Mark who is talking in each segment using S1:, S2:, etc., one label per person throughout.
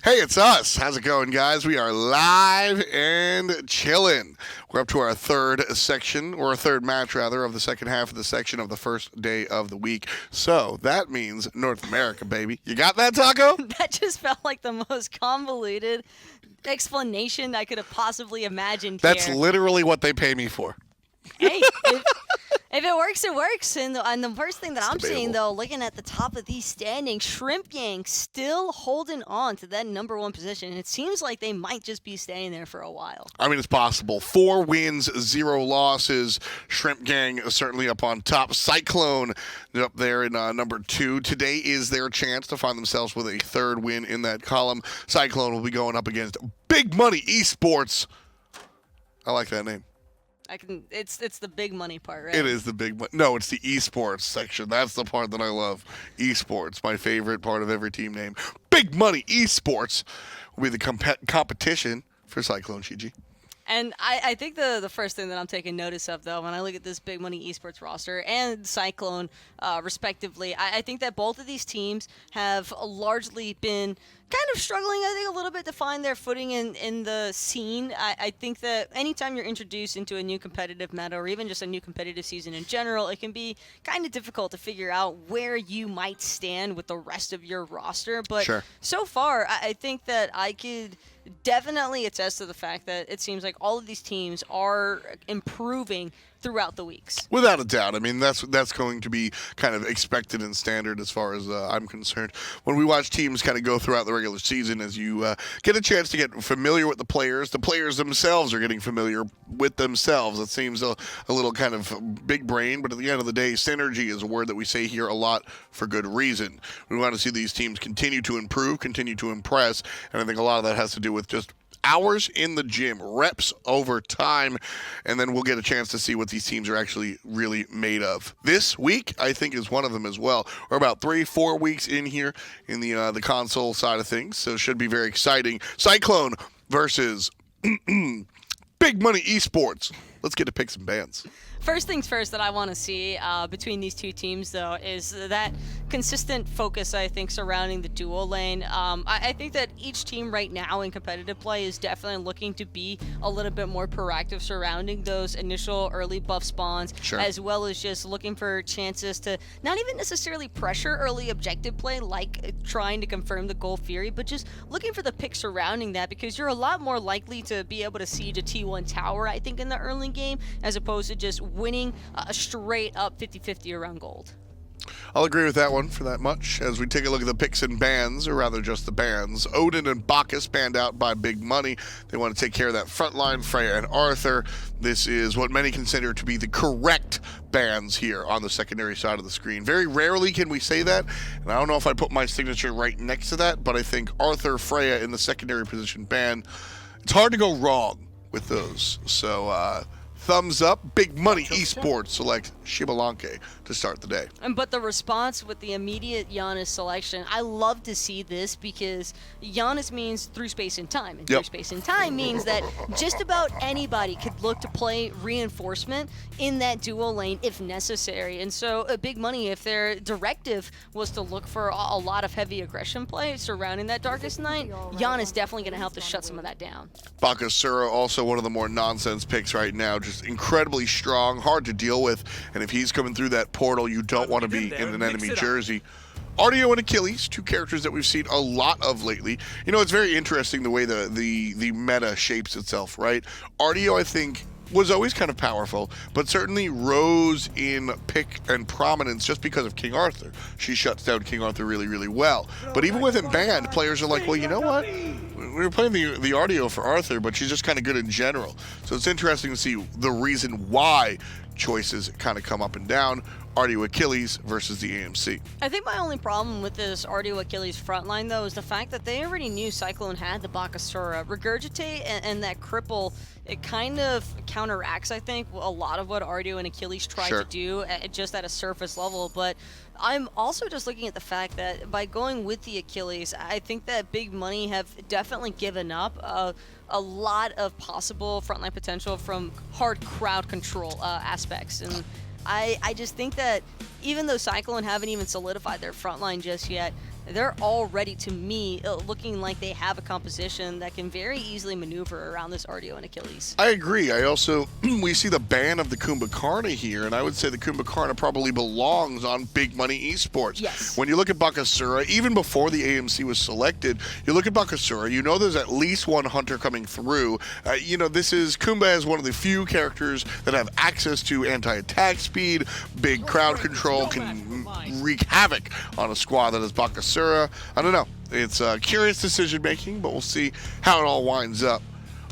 S1: Hey, it's us. How's it going, guys? We are live and chillin'. We're up to our third section, or a third match, rather, of the second half of the section of the first day of the week. So that means North America, baby. You got that, Taco?
S2: That just felt like the most convoluted explanation I could have possibly imagined.
S1: That's literally what they pay me for.
S2: Hey, if it works, it works. And the first thing that I'm seeing, though, looking at the top of these standings, Shrimp Gang still holding on to that #1 position. And it seems like they might just be staying there for a while.
S1: I mean, it's possible. 4 wins, 0 losses. Shrimp Gang certainly up on top. Cyclone up there in number 2. Today is their chance to find themselves with a third win in that column. Cyclone will be going up against Big Money eSports. I like that name.
S2: It's the big money part, right?
S1: It is the big money. No, it's the esports section. That's the part that I love. Esports, my favorite part of every team name. Big Money eSports will be the competition for CycloneGG.
S2: And I think the first thing that I'm taking notice of, though, when I look at this Big Money eSports roster and Cyclone, respectively, I think that both of these teams have largely been kind of struggling, I think, a little bit to find their footing in the scene. I think that anytime you're introduced into a new competitive meta or even just a new competitive season in general, it can be kind of difficult to figure out where you might stand with the rest of your roster. But so far, I think that I could definitely attest to the fact that it seems like all of these teams are improving throughout the weeks.
S1: Without a doubt. I mean, that's going to be kind of expected and standard as far as I'm concerned. When we watch teams kind of go throughout the regular season, as you get a chance to get familiar with the players themselves are getting familiar with themselves. It seems a little kind of big brain, but at the end of the day, synergy is a word that we say here a lot for good reason. We want to see these teams continue to improve, continue to impress, and I think a lot of that has to do with just hours in the gym, reps over time, and then we'll get a chance to see what these teams are actually really made of. This week, I think, is one of them as well. We're about 3-4 weeks in here in the console side of things, so it should be very exciting. Cyclone versus Big Money eSports. Let's get to pick some bands.
S2: First things first that I want to see between these two teams, though, is that consistent focus, I think, surrounding the duo lane. I think that each team right now in competitive play is definitely looking to be a little bit more proactive surrounding those initial early buff spawns, as well as just looking for chances to not even necessarily pressure early objective play, like trying to confirm the goal Fury, but just looking for the pick surrounding that, because you're a lot more likely to be able to siege a T1 tower, I think, in the early game, as opposed to just winning a straight up 50-50 around gold.
S1: I'll agree with that one for that much. As we take a look at the picks and bans, or rather just the bans, Odin and Bacchus banned out by Big Money. They want to take care of that front line, Freya and Arthur. This is what many consider to be the correct bans here on the secondary side of the screen. Very rarely can we say that, and I don't know if I put my signature right next to that, but I think Arthur, Freya in the secondary position ban, it's hard to go wrong with those. So, thumbs up. Big Money eSports select Xbalanque to start the day.
S2: But the response with the immediate Janus selection, I love to see this, because Janus means through space and time. And through space and time means that just about anybody could look to play reinforcement in that duo lane if necessary. And so Big Money, if their directive was to look for a lot of heavy aggression play surrounding that Darkest Night, Janus definitely going to help to shut some of that down.
S1: Bakasura, also one of the more nonsense picks right now. Just incredibly strong, hard to deal with, and if he's coming through that portal, you don't want to be in an enemy jersey. Artio and Achilles, two characters that we've seen a lot of lately. You know, it's very interesting the way the meta shapes itself, right? Artio, I think, was always kind of powerful, but certainly rose in pick and prominence just because of King Arthur. She shuts down King Arthur really, really well. But even with him banned, players are like, well, you know what? We were playing the Artio for Arthur, but she's just kind of good in general. So it's interesting to see the reason why choices kind of come up and down. Artio Achilles versus the AMC.
S2: I think my only problem with this Artio Achilles frontline, though, is the fact that they already knew Cyclone had the Bakasura. Regurgitate and that cripple, it kind of counteracts, I think, a lot of what Artio and Achilles tried to do just at a surface level. But I'm also just looking at the fact that by going with the Achilles, I think that Big Money have definitely given up a lot of possible frontline potential from hard crowd control aspects. And I just think that even though Cyclone haven't even solidified their front line just yet, they're already, to me, looking like they have a composition that can very easily maneuver around this Artio and Achilles.
S1: I agree. I also, we see the ban of the Kumbhakarna here, and I would say the Kumbhakarna probably belongs on Big Money Esports.
S2: Yes.
S1: When you look at Bakasura, even before the AMC was selected, you look at Bakasura, you know there's at least one hunter coming through. Kumba is one of the few characters that have access to anti-attack speed, big crowd control, can wreak havoc on a squad that is Bakasura. I don't know. It's curious decision making, but we'll see how it all winds up.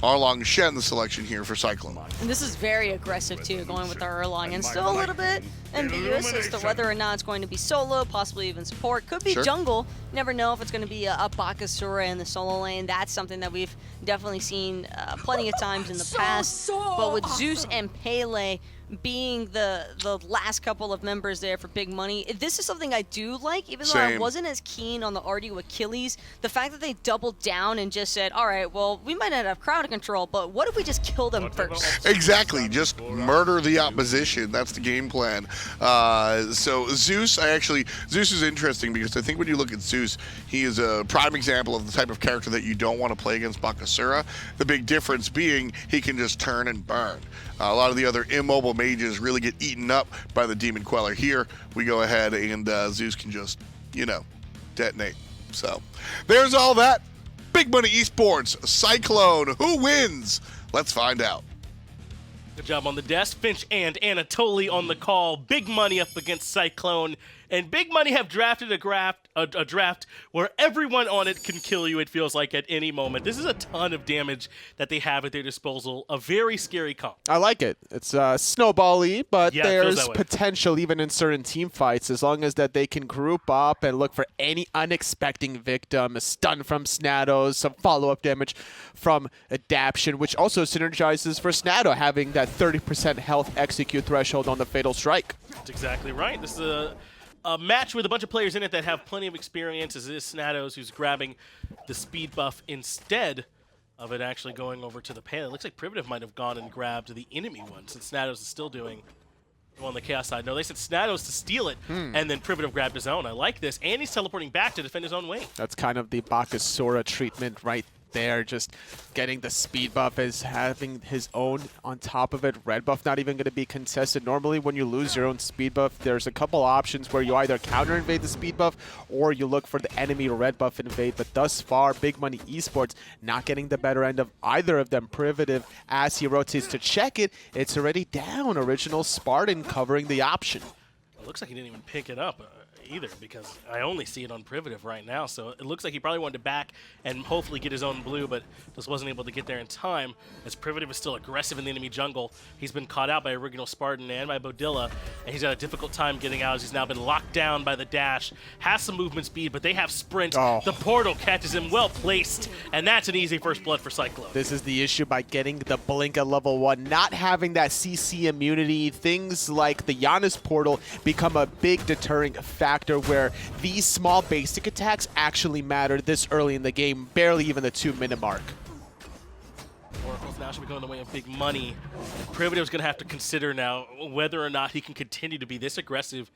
S1: Erlang Shen, the selection here for Cyclone.
S2: And this is very aggressive too, going with the Erlang, and still a little bit ambiguous as to whether or not it's going to be solo, possibly even support. Could be jungle. Never know if it's going to be a Bakasura in the solo lane. That's something that we've definitely seen plenty of times in the past. But with Zeus and Pele being the last couple of members there for Big Money, this is something I do like, even though I wasn't as keen on the Artio Achilles. The fact that they doubled down and just said, all right, well, we might not have crowd control, but what if we just kill them first?
S1: Exactly, just murder the opposition. That's the game plan. So Zeus, Zeus is interesting because I think when you look at Zeus, he is a prime example of the type of character that you don't want to play against Bakasura. The big difference being he can just turn and burn. A lot of the other immobile mages really get eaten up by the Demon Queller. Here, we go ahead and Zeus can just, detonate. So, there's all that. Big Money Esports, Cyclone, who wins? Let's find out.
S3: Good job on the desk. Finch and Anatoly on the call. Big Money up against Cyclone. And Big Money have drafted a draft where everyone on it can kill you, it feels like, at any moment. This is a ton of damage that they have at their disposal. A very scary comp.
S4: I like it. It's snowball-y, but
S3: Yeah,
S4: there's potential even in certain team fights as long as that they can group up and look for any unexpected victim, a stun from Snadows, some follow-up damage from Adaption, which also synergizes for Snadow, having that 30% health execute threshold on the Fatal Strike.
S3: That's exactly right. This is a match with a bunch of players in it that have plenty of experience. As it is Snadows who's grabbing the speed buff instead of it actually going over to the Pele. It looks like Privative might have gone and grabbed the enemy one since Snadows is still doing on the Chaos side. No, they said Snadows to steal it, and then Privative grabbed his own. I like this. And he's teleporting back to defend his own wing.
S4: That's kind of the Bakasura treatment right there, just getting the speed buff as having his own on top of it. Red buff not even going to be contested. Normally when you lose your own speed buff, there's a couple options where you either counter invade the speed buff or you look for the enemy red buff invade, but thus far Big Money Esports not getting the better end of either of them. Privative, as he rotates to check it, it's already down. Orignalspartan covering the option.
S3: It looks like he didn't even pick it up either, because I only see it on Privative right now. So it looks like he probably wanted to back and hopefully get his own blue, but just wasn't able to get there in time, as Privative is still aggressive in the enemy jungle. He's been caught out by Orignalspartan and by Beaudilla, and he's had a difficult time getting out as he's now been locked down by the dash. Has some movement speed, but they have sprint. The portal catches him well placed, and that's an easy first blood for Cyclone.
S4: This is the issue by getting the blink at level 1, not having that CC immunity. Things like the Janus portal become a big deterring factor, where these small basic attacks actually matter this early in the game, barely even the 2-minute mark.
S3: Oracles now should be going the way of Big Money. Privative's going to have to consider now whether or not he can continue to be this aggressive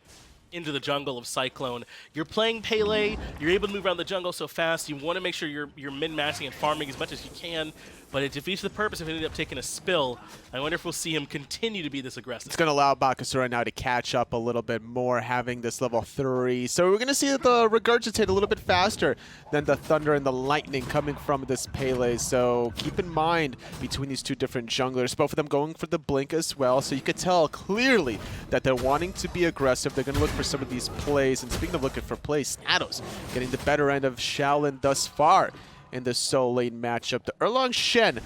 S3: into the jungle of Cyclone. You're playing Pele, you're able to move around the jungle so fast, you want to make sure you're min-maxing and farming as much as you can, but it defeats the purpose if it ended up taking a spill. I wonder if we'll see him continue to be this aggressive.
S4: It's going to allow Bakasura now to catch up a little bit more, having this level 3. So we're going to see that the Regurgitate a little bit faster than the Thunder and the Lightning coming from this Pele. So keep in mind between these two different junglers, both of them going for the blink as well. So you could tell clearly that they're wanting to be aggressive. They're going to look for some of these plays. And speaking of looking for plays, Snadows getting the better end of Shaolin thus far in the solo lane matchup. The Erlang Shen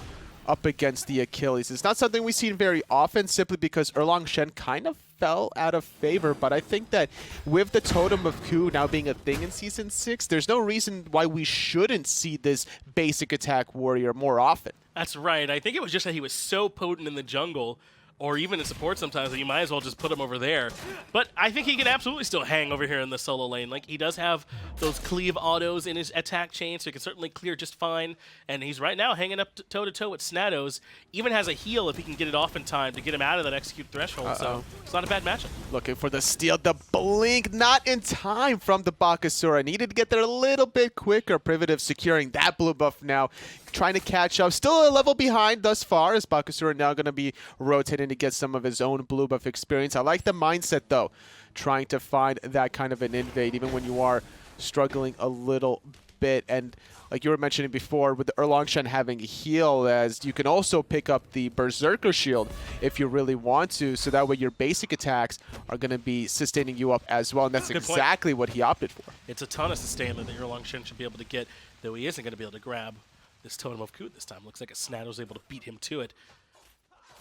S4: up against the Achilles. It's not something we've seen very often, simply because Erlang Shen kind of fell out of favor, but I think that with the Totem of Coup now being a thing in Season 6, there's no reason why we shouldn't see this basic attack warrior more often.
S3: That's right. I think it was just that he was so potent in the jungle. or even in support sometimes, that you might as well just put him over there. But I think he can absolutely still hang over here in the solo lane. Like, he does have those cleave autos in his attack chain, so he can certainly clear just fine. And he's right now hanging up toe-to-toe with Snadows. Even has a heal if he can get it off in time to get him out of that execute threshold. So it's not a bad matchup.
S4: Looking for the steal, the blink, not in time from the Bakasura. Needed to get there a little bit quicker. Privative securing that blue buff now, trying to catch up. Still a level behind thus far, as Bakasura now going to be rotating to get some of his own blue buff experience. I like the mindset, though, trying to find that kind of an invade, even when you are struggling a little bit. And like you were mentioning before, with the Erlang Shen having a heal, as you can also pick up the Berserker shield if you really want to, so that way your basic attacks are going to be sustaining you up as well, and that's exactly what he opted for.
S3: It's a ton of sustainment that Erlang Shen should be able to get, though he isn't going to be able to grab this Totem of Kut this time. Looks like a Snadows able to beat him to it.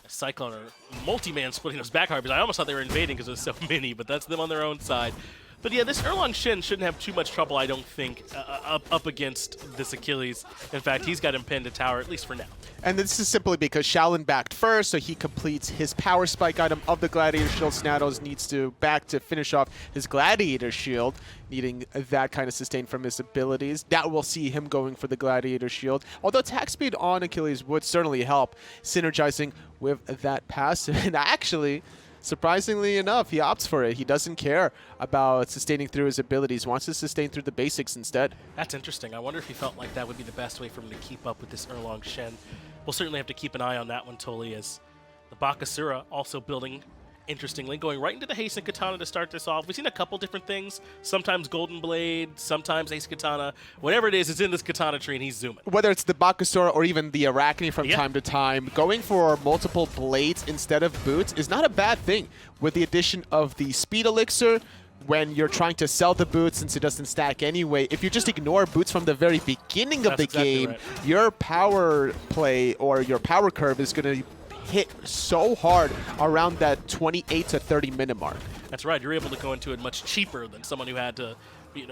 S3: A Cyclone are multi-man splitting those back harpies. I almost thought they were invading because there's so many, but that's them on their own side. But yeah, this Erlang Shen shouldn't have too much trouble, I don't think, up against this Achilles. In fact, he's got him pinned to tower, at least for now.
S4: And this is simply because Shaolin backed first, so he completes his power spike item of the Gladiator Shield. Snadows needs to back to finish off his Gladiator Shield, needing that kind of sustain from his abilities. That will see him going for the Gladiator Shield. Although attack speed on Achilles would certainly help, synergizing with that passive. And actually, surprisingly enough, he opts for it. He doesn't care about sustaining through his abilities, wants to sustain through the basics instead.
S3: That's interesting. I wonder if he felt like that would be the best way for him to keep up with this Erlang Shen. We'll certainly have to keep an eye on that one, Toli, as the Bakasura also building interestingly, going right into the Hasten Katana to start this off. We've seen a couple different things. Sometimes Golden Blade, sometimes Ace Katana. Whatever it is, it's in this Katana tree and he's zooming. Whether
S4: it's the Bakasura or even the Arachne from time to time, going for multiple blades instead of boots is not a bad thing. With the addition of the Speed Elixir, when you're trying to sell the boots, since it doesn't stack anyway, if you just ignore boots from the very beginning of the game, your power play or your power curve is going to hit so hard around that 28 to 30 minute mark.
S3: That's right. You're able to go into it much cheaper than someone who had to,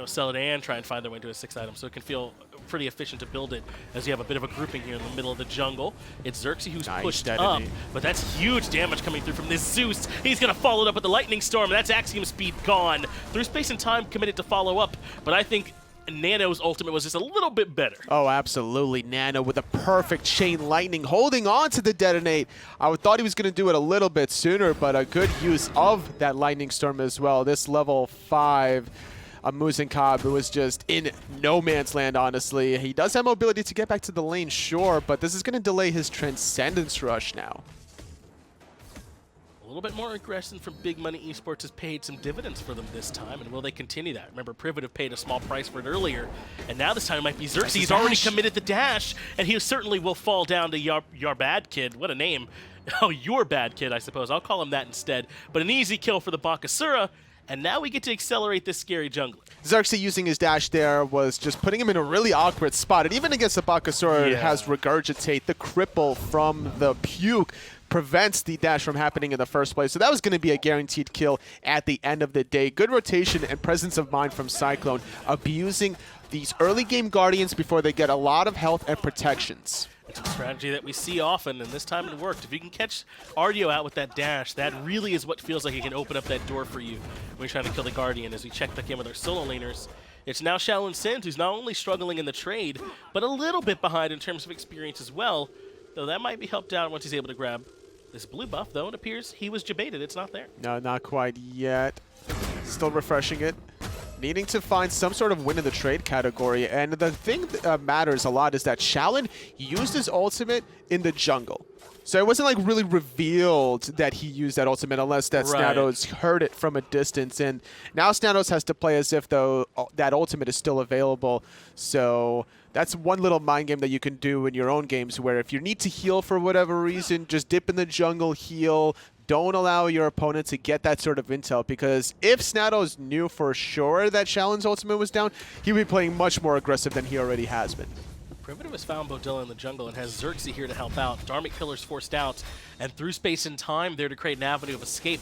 S3: sell it and try and find their way into a 6 item. So it can feel pretty efficient to build it, as you have a bit of a grouping here in the middle of the jungle. It's Xerxes who's pushed up, but that's huge damage coming through from this Zeus. He's going to follow it up with the Lightning Storm, and that's AxiomSpeed gone. Through space and time committed to follow up, but I think Nano's ultimate was just a little bit better.
S4: Oh, absolutely. Nano with a perfect chain lightning, holding on to the detonate. I thought he was going to do it a little bit sooner, but a good use of that lightning storm as well. This level 5 Muzen Cobb, who was just in no man's land, honestly. He does have mobility to get back to the lane, sure, but this is going to delay his Transcendence Rush now.
S3: A little bit more aggression from Big Money Esports has paid some dividends for them this time, and will they continue that? Remember, Privative paid a small price for it earlier, and now this time it might be Xerxes. He's already committed the dash, and he certainly will fall down to YarBadKid. What a name. Oh, YarBadKid, I suppose. I'll call him that instead. But an easy kill for the Bakasura, and now we get to accelerate this scary jungler.
S4: Xerxes using his dash there was just putting him in a really awkward spot, and even against the Bakasura, has Regurgitate, the cripple from the puke, prevents the dash from happening in the first place. So that was going to be a guaranteed kill at the end of the day. Good rotation and presence of mind from Cyclone, abusing these early game Guardians before they get a lot of health and protections.
S3: It's a strategy that we see often, and this time it worked. If you can catch Artio out with that dash, that really is what feels like it can open up that door for you when you're trying to kill the Guardian. As we check back in with our solo laners, it's now ShaolinSSinS, who's not only struggling in the trade, but a little bit behind in terms of experience as well, though that might be helped out once he's able to grab this blue buff, though it appears he was jebaited. It's not there.
S4: No, not quite yet. Still refreshing it. Needing to find some sort of win in the trade category. And the thing that matters a lot is that Shaolin used his ultimate in the jungle. So it wasn't like really revealed that he used that ultimate unless that Snadows heard it from a distance. And now Snadows has to play as if though that ultimate is still available. So that's one little mind game that you can do in your own games, where if you need to heal for whatever reason, just dip in the jungle, heal. Don't allow your opponent to get that sort of intel, because if Snadows knew for sure that Shaolin's ultimate was down, he would be playing much more aggressive than he already has been.
S3: Privative has found Beaudilla in the jungle and has Xerxes here to help out. Dharmic Pillar's forced out, and through space and time there to create an avenue of escape.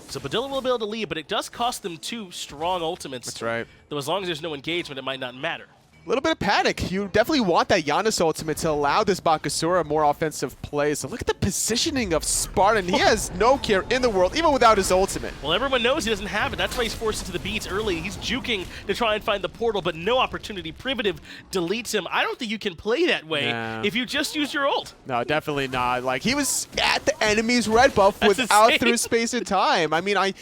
S3: So Beaudilla will be able to leave, but it does cost them 2 strong ultimates.
S4: That's right.
S3: Though as long as there's no engagement, it might not matter.
S4: A little bit of panic. You definitely want that Janus ultimate to allow this Bakasura more offensive plays. So look at the positioning of Spartan. He has no care in the world, even without his ultimate.
S3: Well, everyone knows he doesn't have it. That's why he's forced into the beats early. He's juking to try and find the portal, but no opportunity. Privative deletes him. I don't think you can play that way if you just use your ult.
S4: No, definitely not. Like, he was at the enemy's red buff
S3: That's
S4: without
S3: insane.
S4: through space and time. I mean, I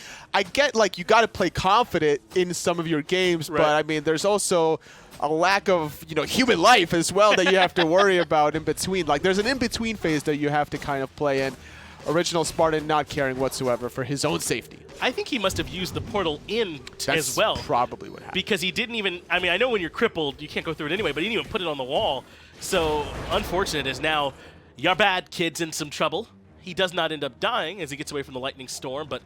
S4: get, like, you got to play confident in some of your games, but, I mean, there's also a lack of, you know, human life as well that you have to worry about in between. Like, there's an in-between phase that you have to kind of play in. Orignalspartan not caring whatsoever for his own safety.
S3: I think he must have used the portal in
S4: That's
S3: as well.
S4: probably what happened.
S3: Because he didn't even, I mean, I know when you're crippled, you can't go through it anyway, but he didn't even put it on the wall. So, unfortunate is now YarBadKid's in some trouble. He does not end up dying as he gets away from the lightning storm, but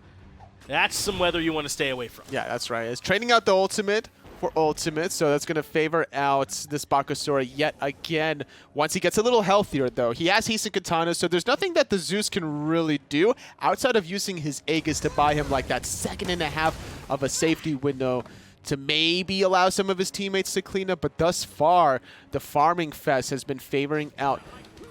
S3: that's some weather you want to stay away from.
S4: Yeah, that's right. It's trading out the ultimate for ultimate, so that's going to favor out this Bakasura yet again. Once he gets a little healthier, though, he has Hasten Katana, so there's nothing that the Zeus can really do outside of using his Aegis to buy him like that 1.5 seconds of a safety window to maybe allow some of his teammates to clean up. But thus far, the farming fest has been favoring out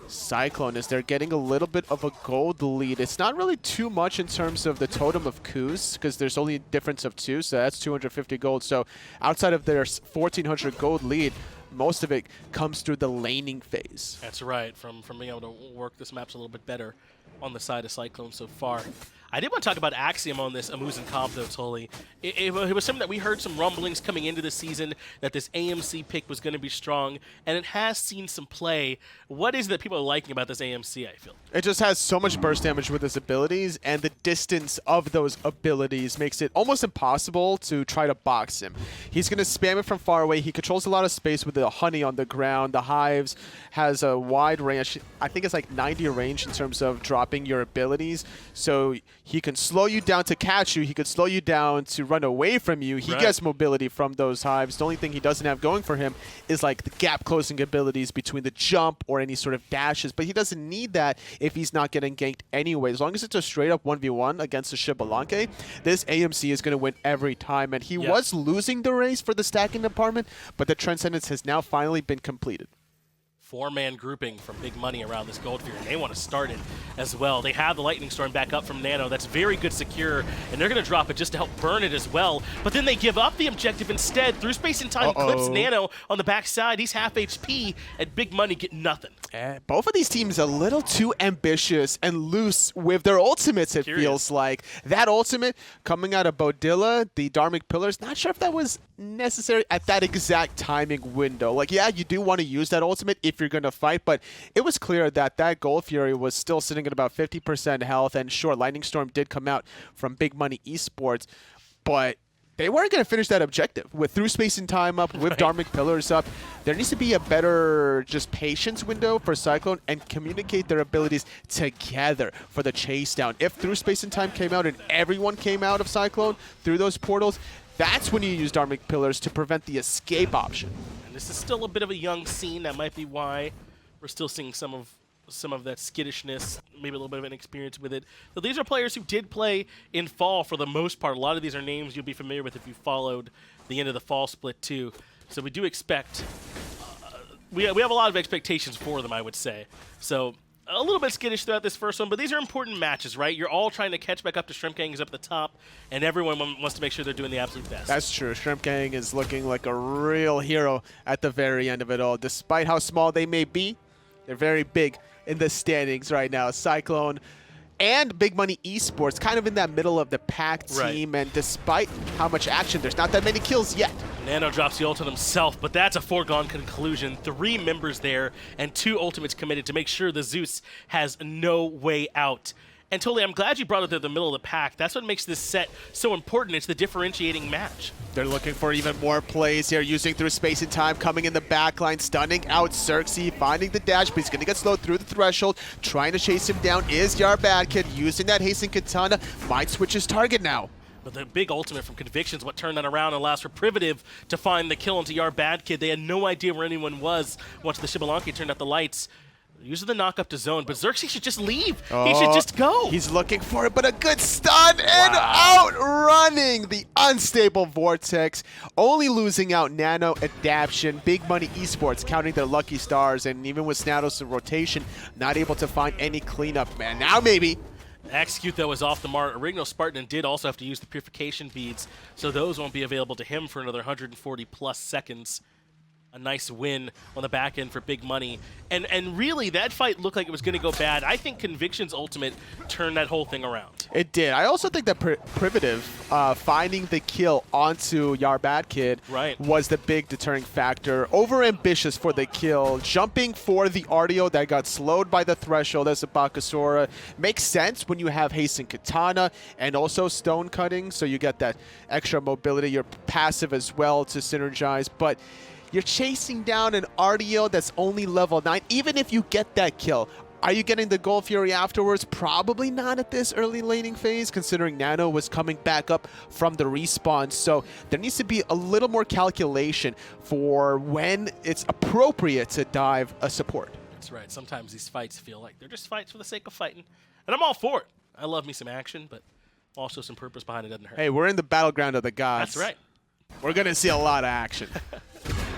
S4: Cyclone as they're getting a little bit of a gold lead. It's not really too much in terms of the totem of coups because there's only a difference of 2, so that's 250 gold. So outside of their 1,400 gold lead, most of it comes through the laning phase.
S3: That's right, from being able to work this map's a little bit better on the side of Cyclone so far. I did want to talk about Axiom on this Muzen comp, though, Tully. It was something that we heard some rumblings coming into the season that this AMC pick was going to be strong, and it has seen some play. What is it that people are liking about this AMC, I feel?
S4: It just has so much burst damage with his abilities, and the distance of those abilities makes it almost impossible to try to box him. He's going to spam it from far away. He controls a lot of space with the honey on the ground. The hives has a wide range. I think it's like 90 range in terms of dropping your abilities. So he can slow you down to catch you. He could slow you down to run away from you. He gets mobility from those hives. The only thing he doesn't have going for him is like the gap closing abilities between the jump or any sort of dashes, but he doesn't need that if he's not getting ganked anyway. As long as it's a straight up 1v1 against the Xbalanque, this AMC is going to win every time. And he was losing the race for the stacking department, but the Transcendence has now finally been completed.
S3: 4-man grouping from Big Money around this Gold Fury, and they want to start it as well. They have the Lightning Storm back up from Nano. That's very good secure, and they're going to drop it just to help burn it as well. But then they give up the objective instead. Through space and time, clips Nano on the backside. He's half HP, and Big Money get nothing.
S4: Both of these teams a little too ambitious and loose with their ultimates, it feels like. That ultimate coming out of Beaudilla, the Dharmic Pillars, not sure if that was necessary at that exact timing window. Like, yeah, you do want to use that ultimate if you're going to fight, but it was clear that that Gold Fury was still sitting at about 50% health, and sure, Lightning Storm did come out from Big Money eSports, but they weren't going to finish that objective. With through space and time up, with Dharmic Pillars up, there needs to be a better just patience window for Cyclone and communicate their abilities together for the chase down. If through space and time came out and everyone came out of Cyclone through those portals, that's when you use Dharmic Pillars to prevent the escape option.
S3: And this is still a bit of a young scene. That might be why we're still seeing some of that skittishness, maybe a little bit of inexperience with it. But these are players who did play in Fall for the most part. A lot of these are names you'll be familiar with if you followed the end of the Fall split too. So we do expect, we have a lot of expectations for them, I would say. So a little bit skittish throughout this first one, but these are important matches, right? You're all trying to catch back up to Shrimp Gang is up at the top, and everyone wants to make sure they're doing the absolute best.
S4: That's true. Shrimp Gang is looking like a real hero at the very end of it all. Despite how small they may be, they're very big in the standings right now. Cyclone and Big Money eSports kind of in that middle of the pack team, and despite how much action, there's not that many kills yet.
S3: Nano drops the ult on himself, but that's a foregone conclusion. 3 members there and 2 ultimates committed to make sure the Zeus has no way out. And Totally, I'm glad you brought it to the middle of the pack. That's what makes this set so important. It's the differentiating match.
S4: They're looking for even more plays here, using through space and time, coming in the backline, stunning out Xerxes, finding the dash, but he's going to get slowed through the threshold. Trying to chase him down is YarBadKid, using that Hasten Katana, might switch his target now.
S3: But the big ultimate from Conviction is what turned that around and allows for Privative to find the kill into YarBadKid. They had no idea where anyone was once the Xbalanque turned out the lights. Uses the knock up to zone, but Xerxes should just leave. He should just go.
S4: He's looking for it, but a good stun and outrunning the unstable Vortex. Only losing out Nano, Adaption, Big Money Esports counting their lucky stars, and even with Snadows in rotation, not able to find any cleanup, man. Now maybe.
S3: Execute, though, is off the mark. Orignalspartan did also have to use the purification beads, so those won't be available to him for another 140+ seconds. A nice win on the back end for Big Money. And really, that fight looked like it was going to go bad. I think Conviction's ultimate turned that whole thing around.
S4: It did. I also think that Privative finding the kill onto YarBadKid was the big deterring factor. Over-ambitious for the kill. Jumping for the Artio that got slowed by the threshold as a Bakasura. Makes sense when you have Hasten Katana and also Stone Cutting, so you get that extra mobility. You're passive as well to synergize, but you're chasing down an Artio that's only level 9. Even if you get that kill, are you getting the Gold Fury afterwards? Probably not at this early laning phase, considering Nano was coming back up from the respawn. So there needs to be a little more calculation for when it's appropriate to dive a support.
S3: That's right. Sometimes these fights feel like they're just fights for the sake of fighting. And I'm all for it. I love me some action, but also some purpose behind it doesn't hurt.
S4: Hey, we're in the battleground of the gods.
S3: That's right.
S4: We're going to see a lot of action.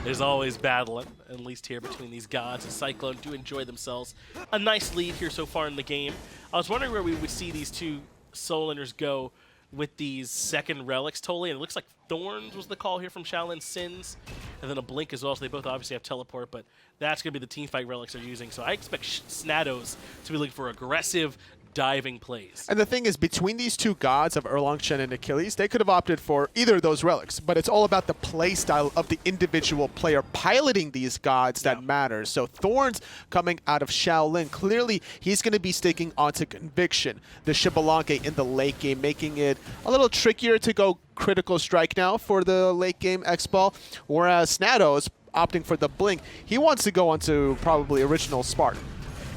S3: There's always battling, at least here between these gods, and Cyclone do enjoy themselves. A nice lead here so far in the game. I was wondering where we would see these two Soliners go with these second relics, totally, and it looks like Thorns was the call here from ShaolinSSinS, and then a Blink as well, so they both obviously have teleport, but that's going to be the teamfight relics they're using, so I expect Snadows to be looking for aggressive, diving plays.
S4: And the thing is, between these two gods of Erlang, Shen, and Achilles, they could have opted for either of those relics, but it's all about the play style of the individual player piloting these gods that matters. So Thorns coming out of Shaolin, clearly he's going to be sticking onto Conviction, the Xbalanque in the late game, making it a little trickier to go critical strike now for the late game X-Ball, whereas Snadows opting for the Blink, he wants to go onto probably Orignalspartan.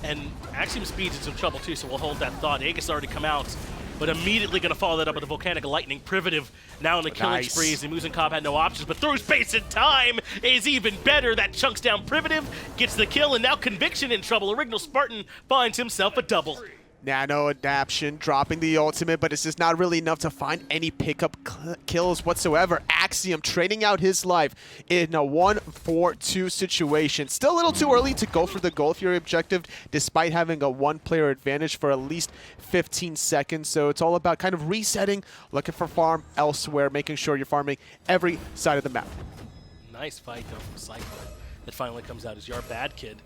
S3: And AxiomSpeed's in some trouble too, so we'll hold that thought. Aegis already come out, but immediately going to follow that up with a Volcanic Lightning. Privative now in the killing spree. The Muzen Cobb had no options, but through space and time is even better. That chunks down Privative, gets the kill, and now Conviction in trouble. Orignalspartan finds himself a double.
S4: Nano Adaption dropping the ultimate, but it's just not really enough to find any pickup kills whatsoever. Axiom trading out his life in a 1-4-2 situation. Still a little too early to go for the Gold Fury objective, despite having a one-player advantage for at least 15 seconds. So it's all about kind of resetting, looking for farm elsewhere, making sure you're farming every side of the map.
S3: Nice fight though from Cyclone. That finally comes out as YarBadKid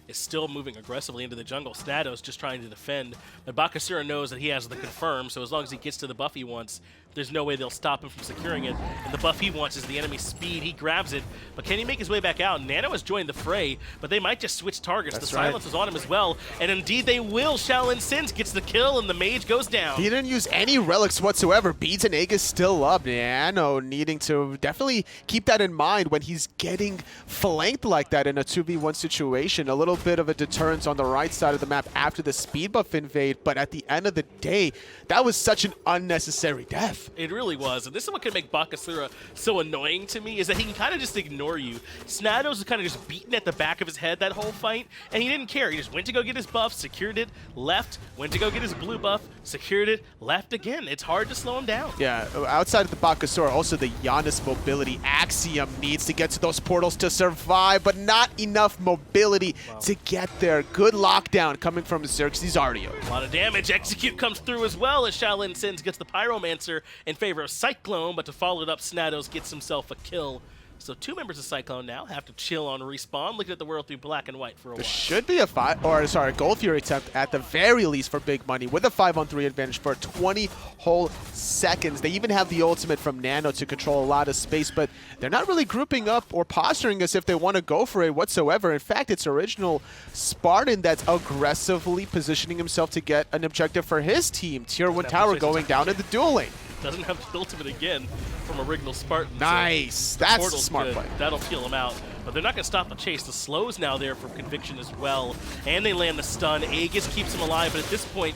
S3: is still moving aggressively into the jungle. Snadows just trying to defend, but Bakasura knows that he has the confirm, so as long as he gets to the buff he wants, there's no way they'll stop him from securing it. And the buff he wants is the enemy's speed. He grabs it, but can he make his way back out? Nano has joined the fray, but they might just switch targets.
S4: That's
S3: the silence is on him as well, and indeed they will. ShaolinSSinS gets the kill, and the mage goes down.
S4: He didn't use any relics whatsoever. Beads and Aegis still up. Nano needing to definitely keep that in mind when he's getting flanked like that in a 2v1 situation. A little bit of a deterrence on the right side of the map after the speed buff invade, but at the end of the day, that was such an unnecessary death.
S3: It really was, and this is what can make Bakasura so annoying to me, is that he can kind of just ignore you. Snadows was kind of just beaten at the back of his head that whole fight, and he didn't care. He just went to go get his buff, secured it, left, went to go get his blue buff, secured it, left again. It's hard to slow him down.
S4: Yeah, outside of the Bakasura, also the Janus mobility. Axiom needs to get to those portals to survive, but not enough mobility to get there. Good lockdown coming from Xerxes Artio.
S3: A lot of damage. Execute comes through as well as ShaolinSSinS gets the Pyromancer in favor of Cyclone, but to follow it up, Snadows gets himself a kill. So two members of Cyclone now have to chill on respawn, looking at the world through black and white for a while.
S4: There should be a Gold Fury attempt at the very least for Big Money with a 5-on-3 advantage for 20 whole seconds. They even have the ultimate from Nano to control a lot of space, but they're not really grouping up or posturing as if they want to go for it whatsoever. In fact, it's Orignalspartan that's aggressively positioning himself to get an objective for his team. Tier 1 tower going down in the duel lane.
S3: Doesn't have the ultimate again from Orignalspartan.
S4: Nice.
S3: So
S4: that's a smart play.
S3: That'll peel him out. But they're not going to stop the chase. The slow's now there for Conviction as well. And they land the stun. Aegis keeps him alive, but at this point,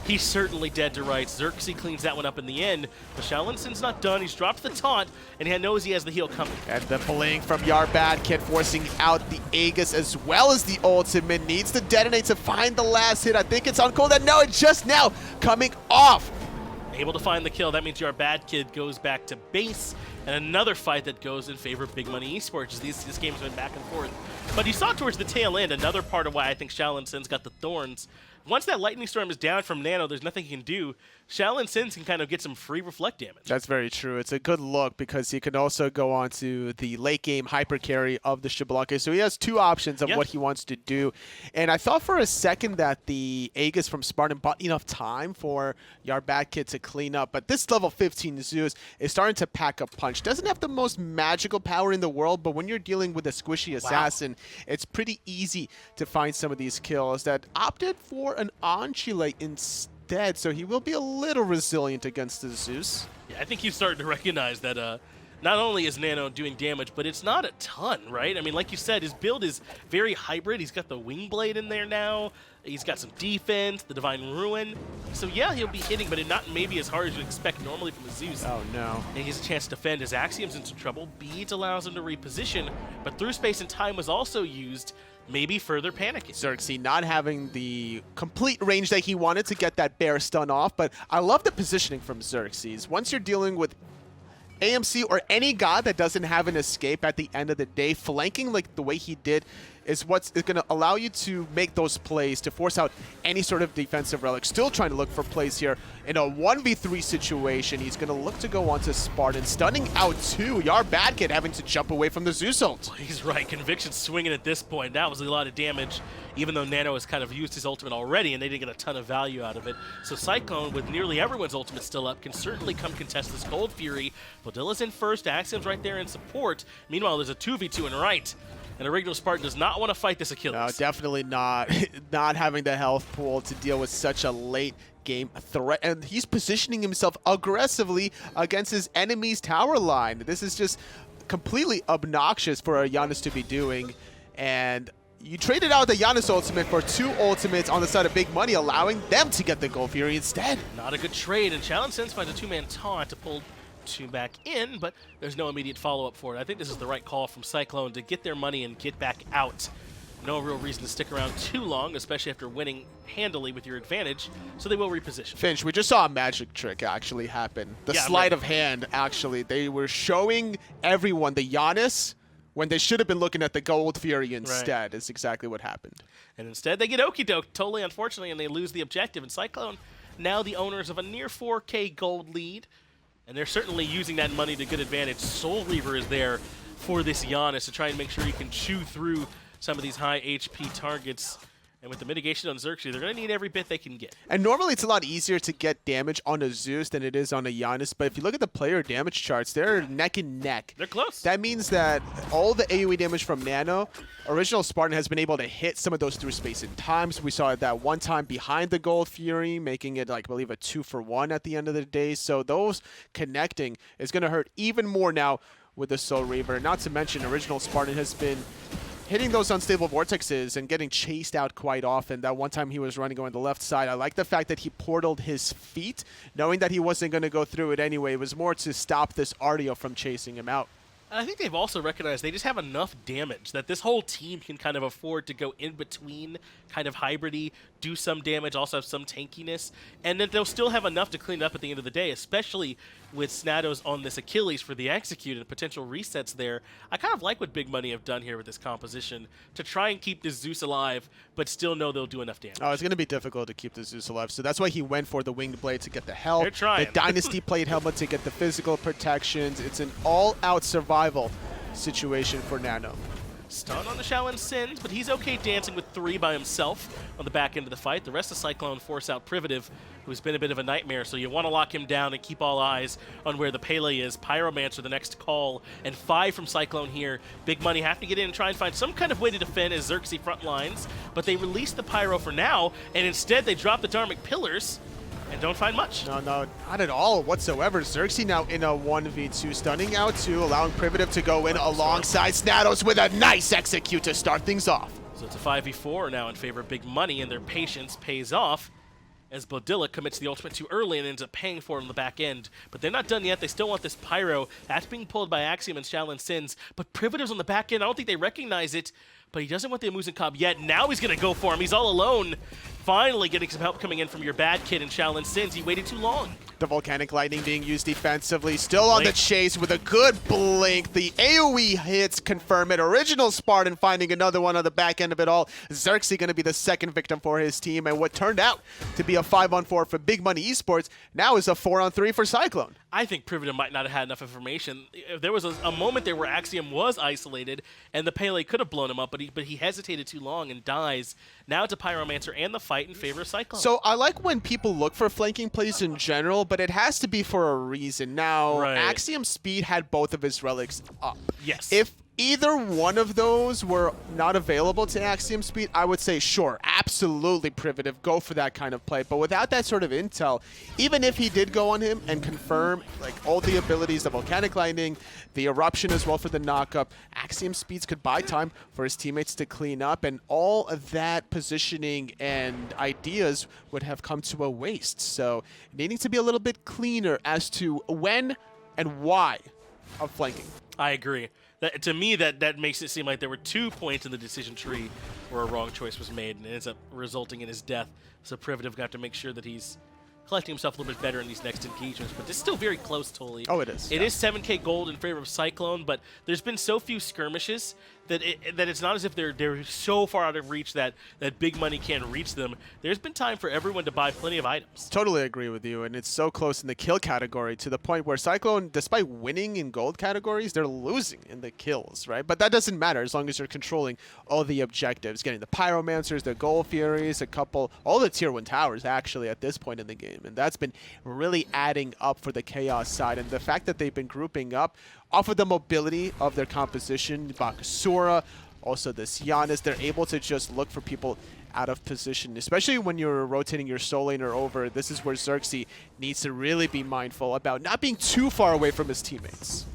S3: he's certainly dead to rights. Xerxes cleans that one up in the end, but ShaolinSSinS not done. He's dropped the taunt, and he knows he has the heal coming.
S4: And the blink from YarBadKid forcing out the Aegis as well as the ultimate. Needs to detonate to find the last hit. I think it's on cold. And no, it's just now coming off.
S3: Able to find the kill. That means YarBadKid goes back to base, and another fight that goes in favor of Big Money Esports. This game's been back and forth. But you saw towards the tail end, another part of why I think ShaolinSSinS got the thorns. Once that lightning storm is down from Nano, there's nothing he can do. ShaolinSSinS can kind of get some free reflect damage.
S4: That's very true. It's a good look because he can also go on to the late game hyper carry of the Xbalanque. So he has two options of what he wants to do. And I thought for a second that the Aegis from Spartan bought enough time for YarBadKid to clean up. But this level 15 Zeus is starting to pack a punch. Doesn't have the most magical power in the world, but when you're dealing with a squishy assassin, it's pretty easy to find some of these kills that opted for an Achilles instead, so he will be a little resilient against the Zeus.
S3: Yeah, I think he's starting to recognize that not only is Nano doing damage, but it's not a ton, right? I mean, like you said, his build is very hybrid. He's got the Wing Blade in there now. He's got some defense, the Divine Ruin. So yeah, he'll be hitting, but not maybe as hard as you'd expect normally from a Zeus.
S4: Oh no.
S3: And he has a chance to defend. His Axiom's into trouble. Beads allows him to reposition, but through space and time was also used, maybe further panicking.
S4: Xerxes not having the complete range that he wanted to get that bear stun off, but I love the positioning from Xerxes. Once you're dealing with AMC or any god that doesn't have an escape at the end of the day, flanking like the way he did is what's going to allow you to make those plays to force out any sort of defensive relic. Still trying to look for plays here in a 1v3 situation. He's going to look to go on to Spartan, stunning out two. YarBadKid having to jump away from the Zeus ult.
S3: He's right. Conviction swinging at this point. That was a lot of damage, even though Nano has kind of used his ultimate already, and they didn't get a ton of value out of it. So Cyclone, with nearly everyone's ultimate still up, can certainly come contest this Cold Fury. Beaudilla's in first. Axiom's right there in support. Meanwhile, there's a 2v2 in right. And Orignalspartan does not want to fight this Achilles.
S4: No, definitely not. Not having the health pool to deal with such a late game threat. And he's positioning himself aggressively against his enemy's tower line. This is just completely obnoxious for a Janus to be doing. And you traded out the Janus ultimate for two ultimates on the side of Big Money, allowing them to get the Gold Fury instead.
S3: Not a good trade. And ShaolinSSinS finds a two-man taunt to pull two back in, but there's no immediate follow-up for it. I think this is the right call from Cyclone to get their money and get back out. No real reason to stick around too long, especially after winning handily with your advantage, so they will reposition.
S4: Finch, we just saw a magic trick actually happen. The sleight of hand, actually. They were showing everyone the Janus when they should have been looking at the Gold Fury instead, is exactly what happened.
S3: And instead they get okey-doke, totally unfortunately, and they lose the objective. And Cyclone, now the owners of a near 4K gold lead, and they're certainly using that money to good advantage. Soul Reaver is there for this Janus to try and make sure he can chew through some of these high HP targets. And with the mitigation on Xerxes, they're going to need every bit they can get.
S4: And normally it's a lot easier to get damage on a Zeus than it is on a Janus, but if you look at the player damage charts, they're neck and neck.
S3: They're close.
S4: That means that all the AoE damage from Nano, Orignalspartan has been able to hit some of those through space and times. We saw it that one time behind the Gold Fury, making it, like, I believe, a 2-for-1 at the end of the day. So those connecting is going to hurt even more now with the Soul Reaver. Not to mention, Orignalspartan has been hitting those unstable vortexes and getting chased out quite often. That one time he was running on the left side, I like the fact that he portaled his feet, knowing that he wasn't going to go through it anyway. It was more to stop this Artio from chasing him out.
S3: I think they've also recognized they just have enough damage that this whole team can kind of afford to go in between, kind of hybridy, do some damage, also have some tankiness, and then they'll still have enough to clean it up at the end of the day, especially with Snadows on this Achilles for the execute and potential resets there. I kind of like what Big Money have done here with this composition to try and keep this Zeus alive, but still know they'll do enough damage.
S4: Oh, it's going to be difficult to keep the Zeus alive, so that's why he went for the Winged Blade to get the health.
S3: They're trying.
S4: The Dynasty Plate helmet to get the physical protections. It's an all-out survival situation for Nano.
S3: Stun on the ShaolinSSinS, but he's okay dancing with 3 by himself on the back end of the fight. The rest of Cyclone force out Privative, who's been a bit of a nightmare, so you want to lock him down and keep all eyes on where the Pele is. Pyromancer, the next call, and 5 from Cyclone here. Big Money have to get in and try and find some kind of way to defend as Xerxes front lines, but they release the Pyro for now, and instead they drop the Dharmic Pillars and don't find much.
S4: No, not at all whatsoever. Xerxes now in a 1v2, stunning out 2, allowing Privative to go in alongside Snadows with a nice execute to start things off.
S3: So it's a 5v4 now in favor of Big Money, and their patience pays off. as Beaudilla commits the ultimate too early and ends up paying for it on the back end. But they're not done yet. They still want this Pyro. That's being pulled by Axiom and ShaolinSSinS. But Privative's on the back end. I don't think they recognize it, but he doesn't want the Muzen comp yet. Now he's going to go for him. He's all alone. Finally getting some help coming in from YarBadKid and ShaolinSSinS. He waited too long.
S4: The Volcanic Lightning being used defensively. Still on the chase with a good blink. The AoE hits confirm it. Orignalspartan finding another one on the back end of it all. Xerxes going to be the second victim for his team. And what turned out to be a 5-on-4 for Big Money Esports now is a 4-on-3 for Cyclone.
S3: I think Privative might not have had enough information. There was a moment there where Axiom was isolated, and the Pele could have blown him up, but he hesitated too long and dies. Now it's a Pyromancer and the fight in favor of Cyclone.
S4: So I like when people look for flanking plays in general, but it has to be for a reason. Now, AxiomSpeed had both of his relics up.
S3: Yes.
S4: If either one of those were not available to AxiomSpeed, I would say, sure, absolutely, Privative, go for that kind of play. But without that sort of intel, even if he did go on him and confirm like all the abilities, the Volcanic Lightning, the Eruption as well for the knockup, AxiomSpeeds could buy time for his teammates to clean up, and all of that positioning and ideas would have come to a waste. So needing to be a little bit cleaner as to when and why of flanking.
S3: I agree. To me, that makes it seem like there were 2 points in the decision tree where a wrong choice was made, and it ends up resulting in his death. So Privative got to make sure that he's collecting himself a little bit better in these next engagements. But this is still very close, Tolly.
S4: Oh, it is.
S3: It is 7K gold in favor of Cyclone, but there's been so few skirmishes that it's not as if they're so far out of reach that big money can't reach them. There's been time for everyone to buy plenty of items.
S4: Totally agree with you, and it's so close in the kill category to the point where Cyclone, despite winning in gold categories, they're losing in the kills, right? But that doesn't matter as long as you're controlling all the objectives, getting the Pyromancers, the Gold Furies, all the Tier 1 towers actually at this point in the game, and that's been really adding up for the Chaos side, and the fact that they've been grouping up off of the mobility of their composition, Bakasura, also this Janus, they're able to just look for people out of position, especially when you're rotating your soul laner over. This is where Xerxes needs to really be mindful about not being too far away from his teammates.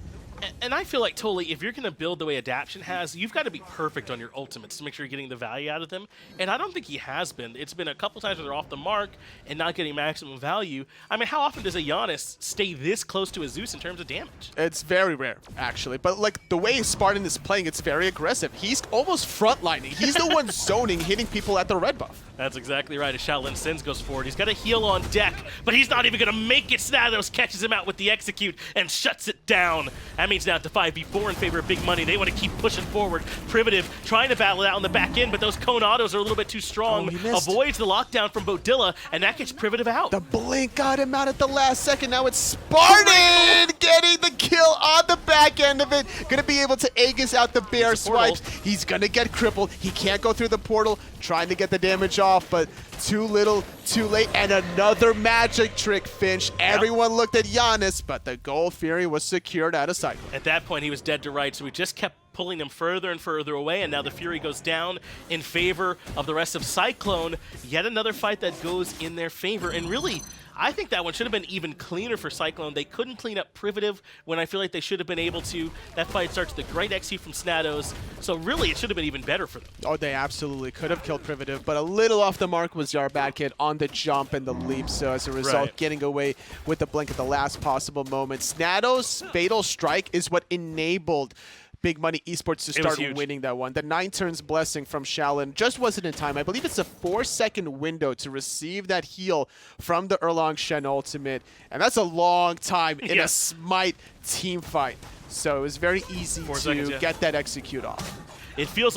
S3: And I feel like, Tolly, if you're going to build the way Adaption has, you've got to be perfect on your ultimates to make sure you're getting the value out of them. And I don't think he has been. It's been a couple times where they're off the mark and not getting maximum value. I mean, how often does a Janus stay this close to a Zeus in terms of damage?
S4: It's very rare, actually. But like the way Spartan is playing, it's very aggressive. He's almost frontlining. He's the one zoning, hitting people at the red buff.
S3: That's exactly right. As ShaolinSSinS goes forward, he's got a heal on deck, but he's not even going to make it. Snadows catches him out with the execute and shuts it down. That means now it's a 5v4 in favor of Big Money. They want to keep pushing forward. Privative trying to battle it out on the back end, but those cone autos are a little bit too strong. Avoids the lockdown from Beaudilla, and that gets Privative out.
S4: The blink got him out at the last second. Now it's Spartan getting the kill on the back end of it. Going to be able to Aegis out the bear swipes. He's going to get crippled. He can't go through the portal, trying to get the damage off, but too little, too late, and another magic trick, Finch. Everyone looked at Janus, but the Gold Fury was secured out of Cyclone.
S3: At that point, he was dead to rights, so we just kept pulling him further and further away, and now the Fury goes down in favor of the rest of Cyclone. Yet another fight that goes in their favor, and really, I think that one should have been even cleaner for Cyclone. They couldn't clean up Privative when I feel like they should have been able to. That fight starts with a great XP from Snadows, so really it should have been even better for them.
S4: Oh, they absolutely could have killed Privative, but a little off the mark was YarBadKid on the jump and the leap, so as a result, getting away with the blink at the last possible moment. Snadows' Fatal Strike is what enabled Big Money Esports to start winning that one. The 9 turns blessing from Shaolin just wasn't in time. I believe it's a 4-second window to receive that heal from the Erlang Shen ultimate, and that's a long time in a Smite team fight. So it was very easy to get that execute off.
S3: It can feel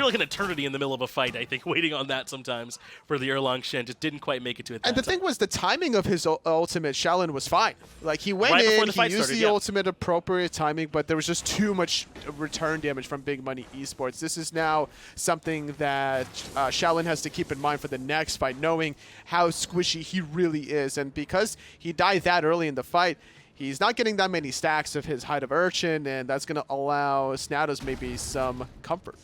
S3: like an eternity in the middle of a fight, I think, waiting on that sometimes for the Erlang Shen. Just didn't quite make it to it.
S4: And the thing was, the timing of his ultimate, Shaolin, was fine. Like, he went in, he used the ultimate appropriate timing, but there was just too much return damage from Big Money Esports. This is now something that Shaolin has to keep in mind for the next fight, knowing how squishy he really is. And because he died that early in the fight, he's not getting that many stacks of his Hide of Urchin, and that's going to allow Snadows maybe some comfort.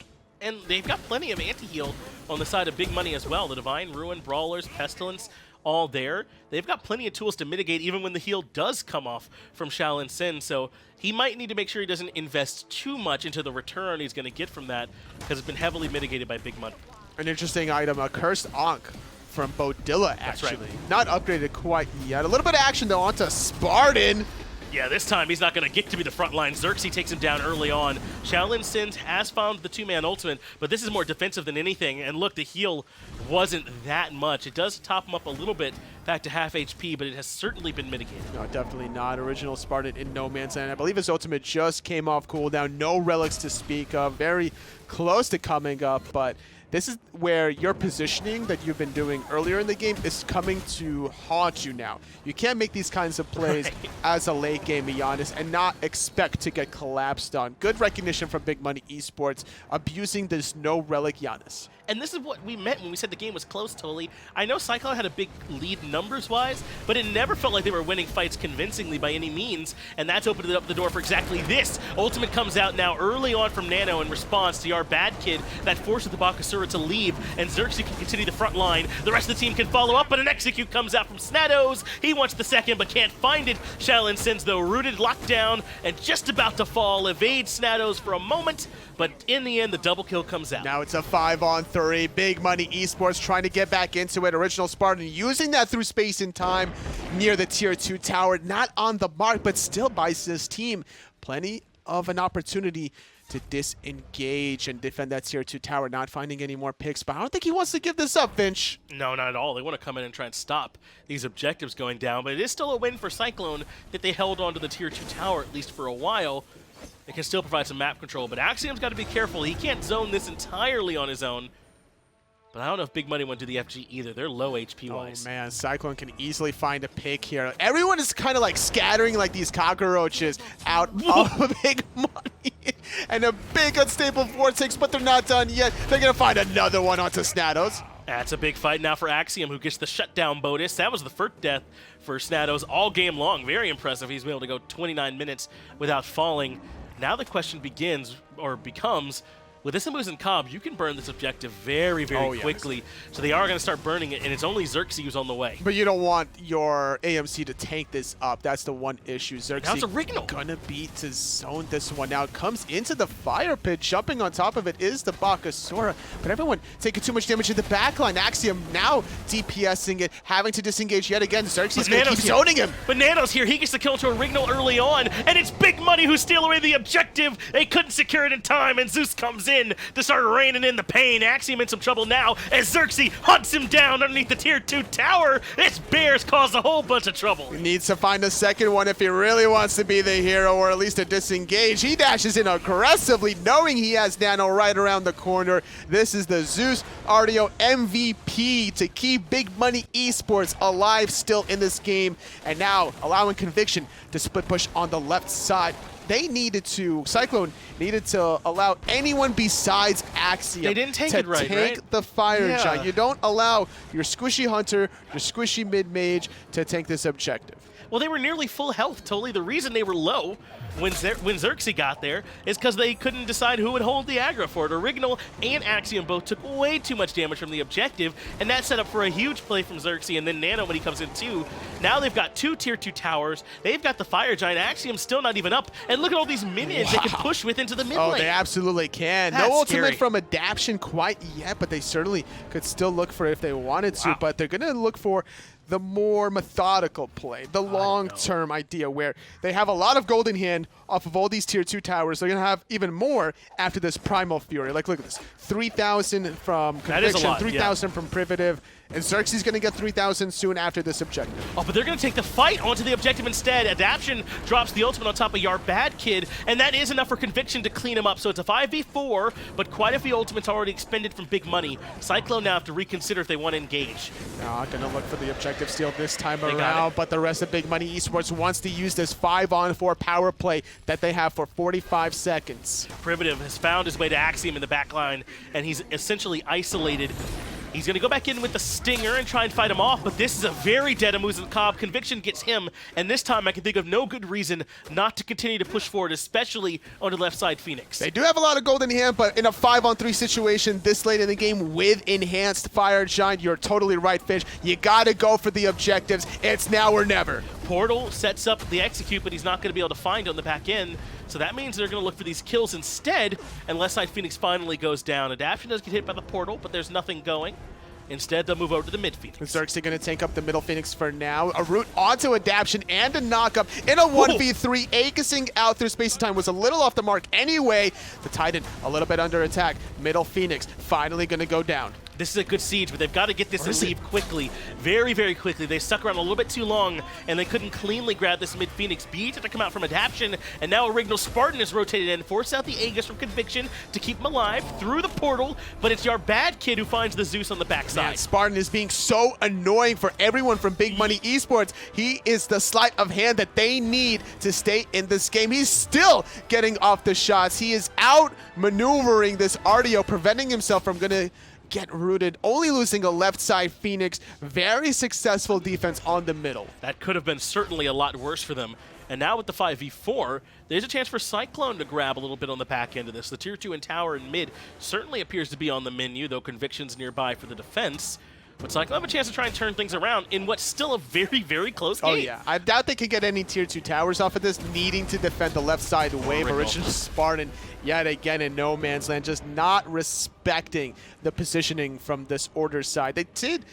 S3: And they've got plenty of anti-heal on the side of Big Money as well. The Divine, Ruin, Brawlers, Pestilence, all there. They've got plenty of tools to mitigate even when the heal does come off from ShaolinSSinS, so he might need to make sure he doesn't invest too much into the return he's going to get from that, because it's been heavily mitigated by Big Money.
S4: An interesting item, a Cursed Ankh from Beaudilla, actually.
S3: right.
S4: Not upgraded quite yet. A little bit of action, though, onto Spartan.
S3: Yeah, this time he's not going to get to be the front line. Xerxes takes him down early on. ShaolinSSinS has found the two-man ultimate, but this is more defensive than anything. And look, the heal wasn't that much. It does top him up a little bit back to half HP, but it has certainly been mitigated.
S4: No, definitely not. Orignalspartan in no man's land. I believe his ultimate just came off cooldown. No relics to speak of. Very close to coming up, but this is where your positioning that you've been doing earlier in the game is coming to haunt you now. You can't make these kinds of plays as a late game Janus and not expect to get collapsed on. Good recognition from Big Money Esports, abusing this no relic Janus.
S3: And this is what we meant when we said the game was close, totally. I know Cyclone had a big lead numbers-wise, but it never felt like they were winning fights convincingly by any means, and that's opened up the door for exactly this. Ultimate comes out now early on from Nano in response to YarBadKid that forces the Bakasura to leave, and Xerxes can continue the front line. The rest of the team can follow up, but an execute comes out from Snadows. He wants the second, but can't find it. ShaolinSSinS, though, rooted, locked down, and just about to fall, evades Snadows for a moment, but in the end, the double kill comes out.
S4: Now it's a 5-on-3. Big Money Esports trying to get back into it. Orignalspartan using that through space and time near the Tier 2 tower. Not on the mark, but still buys this team plenty of an opportunity to disengage and defend that Tier 2 tower, not finding any more picks. But I don't think he wants to give this up, Finch.
S3: No, not at all. They want to come in and try and stop these objectives going down, but it is still a win for Cyclone that they held on to the Tier 2 tower, at least for a while. It can still provide some map control, but Axiom's got to be careful. He can't zone this entirely on his own. But I don't know if Big Money went to the FG either. They're low HP-wise.
S4: Oh, man. Cyclone can easily find a pick here. Everyone is kind of like scattering like these cockroaches out of Big Money. And a big unstable vortex, but they're not done yet. They're going to find another one onto Snadows.
S3: That's a big fight now for Axiom, who gets the shutdown bonus. That was the first death for Snadows all game long. Very impressive. He's been able to go 29 minutes without falling. Now the question begins, or becomes, with this Muzen Cobb, you can burn this objective very, very quickly. So they are going to start burning it, and it's only Xerxes who's on the way.
S4: But you don't want your AMC to tank this up. That's the one issue. Xerxes
S3: now it's Orignal.
S4: Gonna be to zone this one. Now it comes into the fire pit. Jumping on top of it is the Bakasura. But everyone taking too much damage in the backline. Axiom now DPSing it, having to disengage yet again. Xerxes gonna keep zoning him.
S3: But Nano's here. He gets the kill to Orignal early on, and it's Big Money who steal away the objective. They couldn't secure it in time, and Zeus comes in to start raining in the pain. Axiom in some trouble now as Xerxes hunts him down underneath the Tier 2 tower. This Bears caused a whole bunch of trouble.
S4: He needs to find a second one if he really wants to be the hero, or at least to disengage. He dashes in aggressively, knowing he has Nano right around the corner. This is the Zeus Artio MVP to keep Big Money Esports alive still in this game, and now allowing Conviction to split push on the left side. They needed to, Cyclone needed to allow anyone besides Axiom
S3: they didn't take
S4: to
S3: it right,
S4: tank
S3: right?
S4: the fire
S3: Yeah.
S4: giant. You don't allow your squishy hunter, your squishy mid-mage to tank this objective.
S3: Well, they were nearly full health, totally. The reason they were low when Xerxes got there is because they couldn't decide who would hold the aggro for it. Orignal and Axiom both took way too much damage from the objective, and that set up for a huge play from Xerxes, and then Nano when he comes in too. Now they've got two Tier 2 towers. They've got the fire giant. Axiom's still not even up, and look at all these minions they can push with into the mid lane.
S4: Oh, they absolutely can.
S3: That's
S4: no ultimate
S3: scary.
S4: from Adaption quite yet, but they certainly could still look for it if they wanted to, but they're going to look for the more methodical play, the long-term idea where they have a lot of gold in hand off of all these Tier 2 towers. They're going to have even more after this Primal Fury. Like, look at this. 3,000 from Conviction, 3,000 from Privative, and Xerxes going to get 3,000 soon after this objective.
S3: Oh, but they're going to take the fight onto the objective instead. Adaption drops the ultimate on top of YarBadKid, and that is enough for Conviction to clean him up. So it's a 5v4, but quite a few ultimates already expended from Big Money. Cyclone now have to reconsider if they want to engage.
S4: Not going to look for the objective steal this time around, but the rest of Big Money Esports wants to use this 5-on-4 power play that they have for 45 seconds.
S3: Privative has found his way to Axiom in the back line, and he's essentially isolated. He's going to go back in with the Stinger and try and fight him off, but this is a very dead Muzen Cobb. Conviction gets him, and this time I can think of no good reason not to continue to push forward, especially on the left side Phoenix.
S4: They do have a lot of gold in hand, but in a 5-on-3 situation this late in the game with enhanced fire giant, you're totally right, Fish. You got to go for the objectives. It's now or never.
S3: Portal sets up the execute, but he's not going to be able to find on the back end. So that means they're going to look for these kills instead, and left side Phoenix finally goes down. Adaption does get hit by the portal, but there's nothing going. Instead, they'll move over to the mid Phoenix.
S4: Xerxes going to tank up the middle Phoenix for now. A root onto Adaption and a knockup in a 1v3. Akissing out through space and time was a little off the mark anyway. The Titan a little bit under attack. Middle Phoenix finally going to go down.
S3: This is a good siege, but they've got to get this and leave quickly. Very, very quickly. They stuck around a little bit too long, and they couldn't cleanly grab this mid-Phoenix. Beat to come out from Adaption, and now Orignalspartan is rotated in, force out the Aegis from Conviction to keep him alive through the portal, but it's YarBadKid who finds the Zeus on the backside.
S4: Man, Spartan is being so annoying for everyone from Big Money Esports. He is the sleight of hand that they need to stay in this game. He's still getting off the shots. He is out maneuvering this Artio, preventing himself from going to get rooted, only losing a left side Phoenix. Very successful defense on the middle.
S3: That could have been certainly a lot worse for them. And now with the 5v4, there's a chance for Cyclone to grab a little bit on the back end of this. The tier 2 and tower and mid certainly appears to be on the menu, though Conviction's nearby for the defense. But Cyclone have a chance to try and turn things around in what's still a very, very close game.
S4: Oh yeah, I doubt they could get any tier 2 towers off of this, needing to defend the left side wave. Orignalspartan yet again in no man's land, just not respecting the positioning from this order side. They did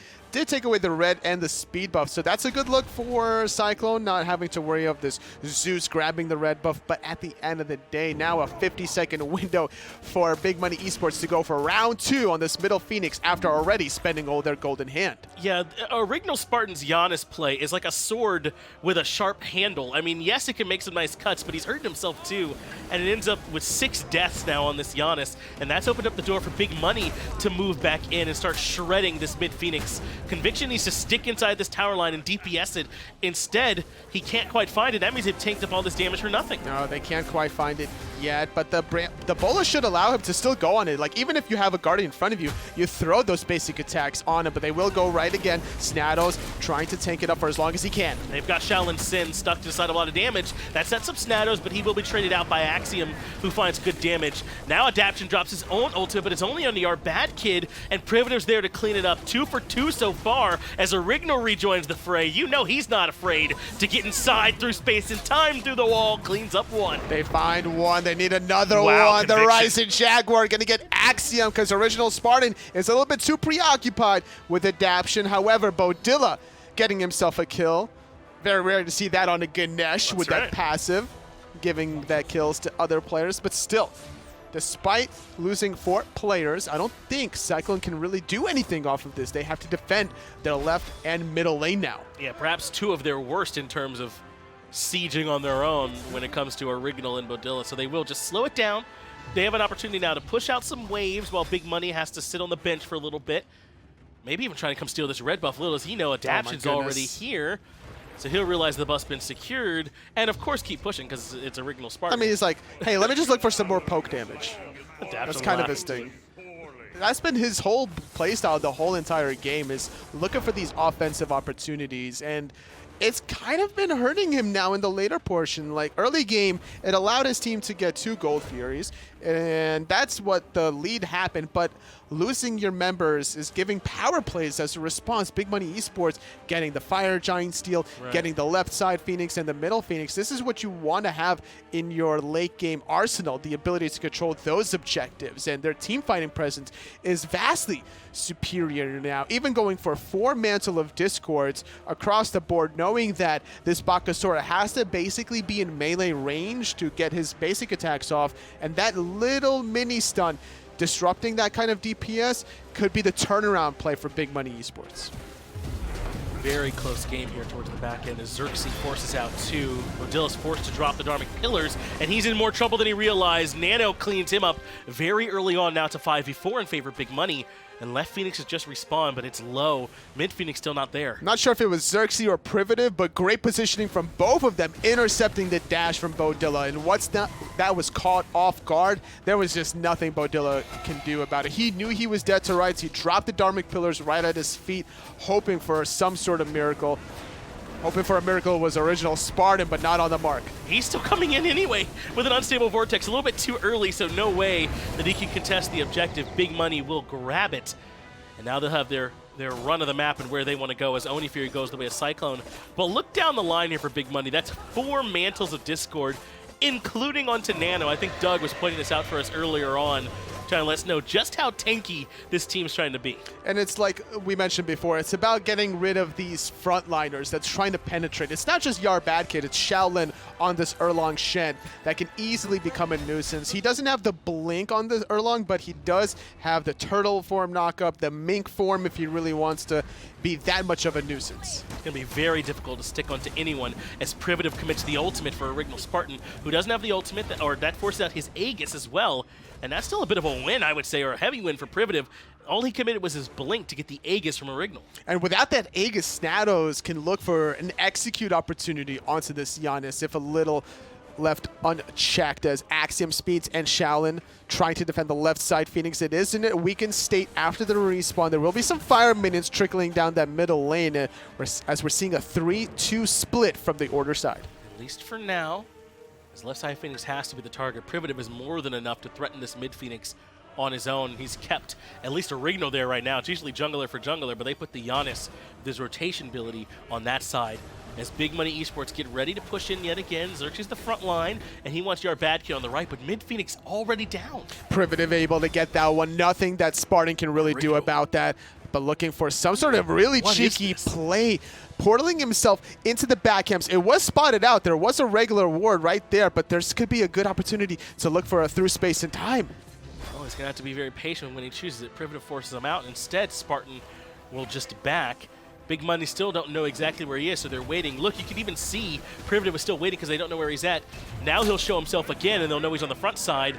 S4: take away the red and the speed buff, so that's a good look for Cyclone, not having to worry of this Zeus grabbing the red buff. But at the end of the day, now a 50-second window for Big Money Esports to go for round 2 on this middle Phoenix after already spending all their golden hand.
S3: Yeah, Orignalspartan's Janus play is like a sword with a sharp handle. I mean, yes, it can make some nice cuts, but he's hurting himself too, and it ends up with 6 deaths now on this Janus, and that's opened up the door for Big Money to move back in and start shredding this mid-Phoenix. Conviction needs to stick inside this tower line and DPS it. Instead, he can't quite find it. That means they've tanked up all this damage for nothing.
S4: No, they can't quite find it yet, but the Bola should allow him to still go on it. Like, even if you have a Guardian in front of you, you throw those basic attacks on him, but they will go right again. Snadows trying to tank it up for as long as he can.
S3: They've got ShaolinSSinS stuck to the side of a lot of damage. That sets up Snadows, but he will be traded out by Axiom, who finds good damage. Now Adaption drops his own ultimate, but it's only on the YarBadKid, and Privative's there to clean it up. 2 for 2 so far as Orignal rejoins the fray. You know he's not afraid to get inside through space and time through the wall. Cleans up 1.
S4: They find 1. They need another
S3: Wow,
S4: one. The
S3: Conviction.
S4: Rising Jaguar going to get Axiom because Orignalspartan is a little bit too preoccupied with Adaption. However, Beaudilla getting himself a kill. Very rare to see that on a Ganesha with that passive, giving that kills to other players. But still, despite losing 4 players, I don't think Cyclone can really do anything off of this. They have to defend their left and middle lane now.
S3: Yeah, perhaps 2 of their worst in terms of sieging on their own when it comes to Orignal and Beaudilla, so they will just slow it down. They have an opportunity now to push out some waves while Big Money has to sit on the bench for a little bit. Maybe even trying to come steal this red buff. Little does he know, Adaption's already here. So he'll realize the buff's been secured, and of course keep pushing because it's Orignalspartan.
S4: I mean, he's like, hey, let me just look for some more poke damage. That's kind of his thing. That's been his whole playstyle the whole entire game, is looking for these offensive opportunities, and it's kind of been hurting him now in the later portion. Like, early game, it allowed his team to get 2 Gold Furies, and that's what the lead happened. But losing your members is giving power plays as a response. Big Money Esports getting the Fire Giant steal, getting the left side Phoenix and the middle Phoenix. This is what you want to have in your late game arsenal, the ability to control those objectives. And their team fighting presence is vastly superior now, even going for 4 Mantle of Discords across the board, knowing that this Bakasura has to basically be in melee range to get his basic attacks off, and that little mini stun disrupting that kind of DPS could be the turnaround play for Big Money Esports.
S3: Very close game here towards the back end as Xerxes forces out 2. Beaudilla's forced to drop the Dharmic Pillars, and he's in more trouble than he realized. Nano cleans him up very early on now to 5v4 in favor of Big Money. And left Phoenix has just respawned, but it's low. Mid Phoenix still not there.
S4: Not sure if it was Xerxes or Privative, but great positioning from both of them, intercepting the dash from Beaudilla. And what's that was caught off guard. There was just nothing Beaudilla can do about it. He knew he was dead to rights. He dropped the Dharmic Pillars right at his feet, hoping for some sort of miracle. Hoping for a miracle was Orignalspartan, but not on the mark.
S3: He's still coming in anyway with an unstable vortex. A little bit too early, so no way that he can contest the objective. Big Money will grab it. And now they'll have their run of the map and where they want to go as Oni Fury goes the way of Cyclone. But look down the line here for Big Money. That's 4 Mantles of Discord, including onto Nano. I think Doug was pointing this out for us earlier on. trying to let us know just how tanky this team's trying to be.
S4: And it's like we mentioned before, it's about getting rid of these frontliners that's trying to penetrate. It's not just YarBadKid, it's Shaolin on this Erlang Shen that can easily become a nuisance. He doesn't have the blink on the Erlang, but he does have the turtle form knockup, the mink form if he really wants to be that much of a nuisance.
S3: It's going to be very difficult to stick onto anyone as Privative commits the ultimate for Orignalspartan, who doesn't have the ultimate, or that forces out his Aegis as well. And that's still a bit of a win, I would say, or a heavy win for Privative. All he committed was his blink to get the Aegis from Orignal.
S4: And without that Aegis, Snadows can look for an execute opportunity onto this Janus if a little left unchecked, as AxiomSpeed and Shaolin trying to defend the left side. Phoenix, it is in a weakened state after the respawn. There will be some fire minions trickling down that middle lane as we're seeing a 3-2 split from the Order side.
S3: At least for now, as left side Phoenix has to be the target. Privative is more than enough to threaten this mid Phoenix on his own. He's kept at least Orignal there right now. It's usually jungler for jungler, but they put the Janus with his rotation ability on that side. As Big Money Esports get ready to push in yet again, Xerxes the front line, and he wants YarBadKid on the right, but mid Phoenix already down.
S4: Privative able to get that one. Nothing that Spartan can really do about that, but looking for some sort of really cheeky play. Portaling himself into the backcamps. It was spotted out. There was a regular ward right there, but there could be a good opportunity to look for a through space and time.
S3: Oh, he's going to have to be very patient when he chooses it. Privative forces him out. Instead, Spartan will just back. Big Money still don't know exactly where he is, so they're waiting. Look, you can even see Privative is still waiting because they don't know where he's at. Now he'll show himself again, and they'll know he's on the front side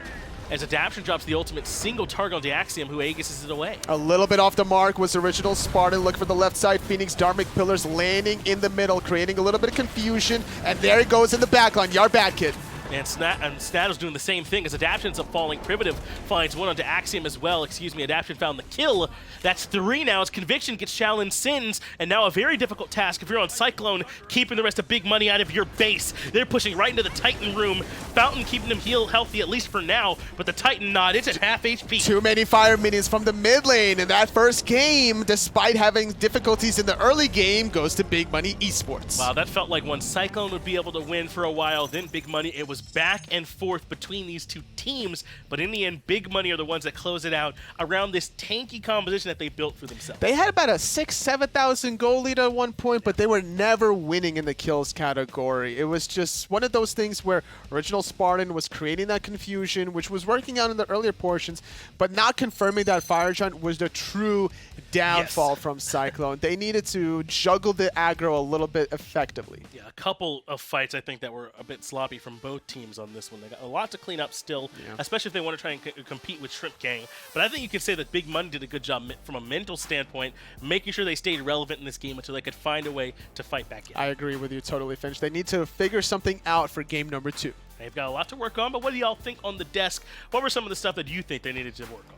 S3: as Adaption drops the ultimate single target on the Axiom, who Aegises it away.
S4: A little bit off the mark was Orignalspartan. Look for the left side. Phoenix Dharmic Pillars landing in the middle, creating a little bit of confusion. And there it goes in the backline. YarBadKid.
S3: And Snadows doing the same thing as Adaption ends up falling. Privative finds one onto Axiom as well. Adaption found the kill. That's 3 now as Conviction gets ShaolinSSinS, and now a very difficult task if you're on Cyclone, keeping the rest of Big Money out of your base. They're pushing right into the Titan room. Fountain keeping him healthy at least for now, but the Titan not. It's at half HP.
S4: Too many fire minions from the mid lane in that first game, despite having difficulties in the early game, goes to Big Money Esports.
S3: Wow, that felt like one Cyclone would be able to win for a while, then Big Money. It was back and forth between these two teams, but in the end, Big Money are the ones that close it out around this tanky composition that they built for themselves.
S4: They had about a 6,000-7,000 goal lead at one point, but they were never winning in the kills category. It was just one of those things where Orignalspartan was creating that confusion, which was working out in the earlier portions, but not confirming that Fire Giant was the true downfall from Cyclone. They needed to juggle the aggro a little bit effectively.
S3: Yeah, a couple of fights I think that were a bit sloppy from both teams on this one. They got a lot to clean up still, especially if they want to try and compete with Shrimp Gang. But I think you could say that Big Money did a good job from a mental standpoint, making sure they stayed relevant in this game until they could find a way to fight back in.
S4: I agree with you totally, Finch. They need to figure something out for game number 2.
S3: They've got a lot to work on, but what do y'all think on the desk? What were some of the stuff that you think they needed to work on?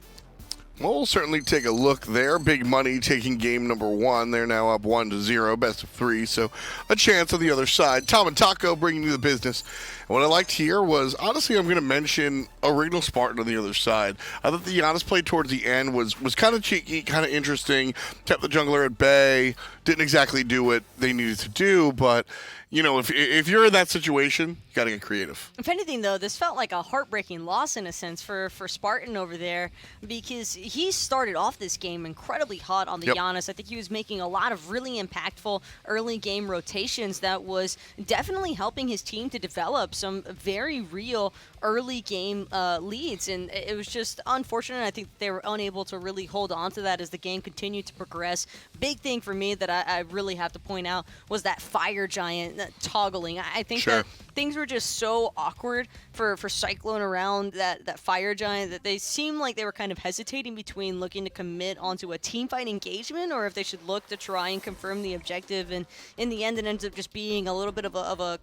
S1: Well, we'll certainly take a look there. Big Money taking game number 1. They're now up 1-0, best of 3, so a chance on the other side. Tom and Taco bringing you the business. And what I liked here was, honestly, I'm going to mention Orignalspartan on the other side. I thought the Janus play towards the end was kind of cheeky, kind of interesting, kept the jungler at bay, didn't exactly do what they needed to do, but you know, if you're in that situation, you got to get creative.
S2: If anything, though, this felt like a heartbreaking loss in a sense for Spartan over there, because he started off this game incredibly hot on the Janus. I think he was making a lot of really impactful early game rotations that was definitely helping his team to develop some very real early game leads, and it was just unfortunate. I think they were unable to really hold on to that as the game continued to progress. Big thing for me that I really have to point out was that Fire Giant toggling. I think that things were just so awkward for Cyclone around that Fire Giant that they seemed like they were kind of hesitating between looking to commit onto a teamfight engagement or if they should look to try and confirm the objective, and in the end it ends up just being a little bit of a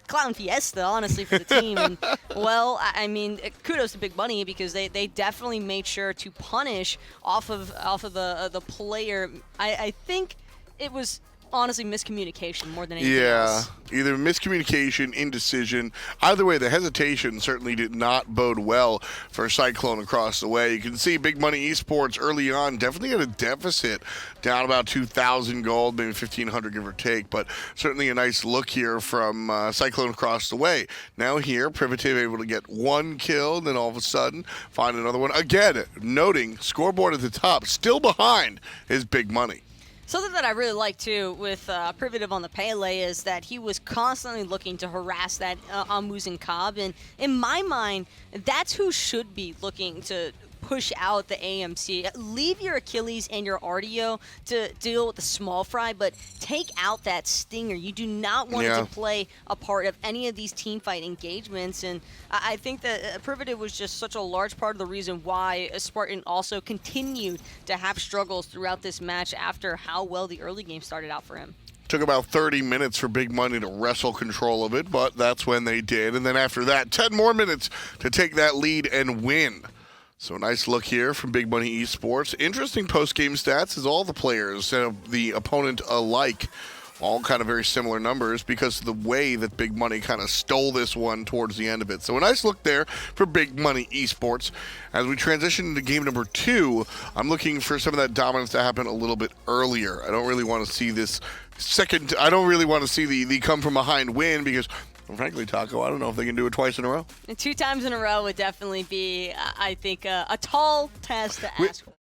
S2: clown fiesta, honestly, for the team. And, well, I mean, kudos to Big Money because they definitely made sure to punish off of the player. I think it was honestly miscommunication more than anything else.
S1: Either miscommunication, indecision. Either way, the hesitation certainly did not bode well for Cyclone across the way. You can see Big Money Esports early on definitely at a deficit, down about 2,000 gold, maybe 1,500 give or take, but certainly a nice look here from Cyclone across the way. Now here, Privative able to get one kill, then all of a sudden find another one. Again, noting scoreboard at the top, still behind his Big Money.
S2: Something that I really like, too, with Privative on the Pele is that he was constantly looking to harass that Muzen Cobb. And in my mind, that's who should be looking to push out the AMC. Leave your Achilles and your Artio to deal with the small fry, but take out that stinger. You do not want it to play a part of any of these team fight engagements, and I think that Privative was just such a large part of the reason why Spartan also continued to have struggles throughout this match after how well the early game started out for him.
S1: Took about 30 minutes for Big Money to wrestle control of it, but that's when they did, and then after that, 10 more minutes to take that lead and win. So a nice look here from Big Money Esports. Interesting post-game stats as all the players, the opponent alike, all kind of very similar numbers because of the way that Big Money kind of stole this one towards the end of it. So a nice look there for Big Money Esports. As we transition into game number 2, I'm looking for some of that dominance to happen a little bit earlier. I don't really want to see this I don't really want to see the come from behind win because, frankly, Taco, I don't know if they can do it twice in a row.
S2: And 2 times in a row would definitely be, I think, a tall task to ask for.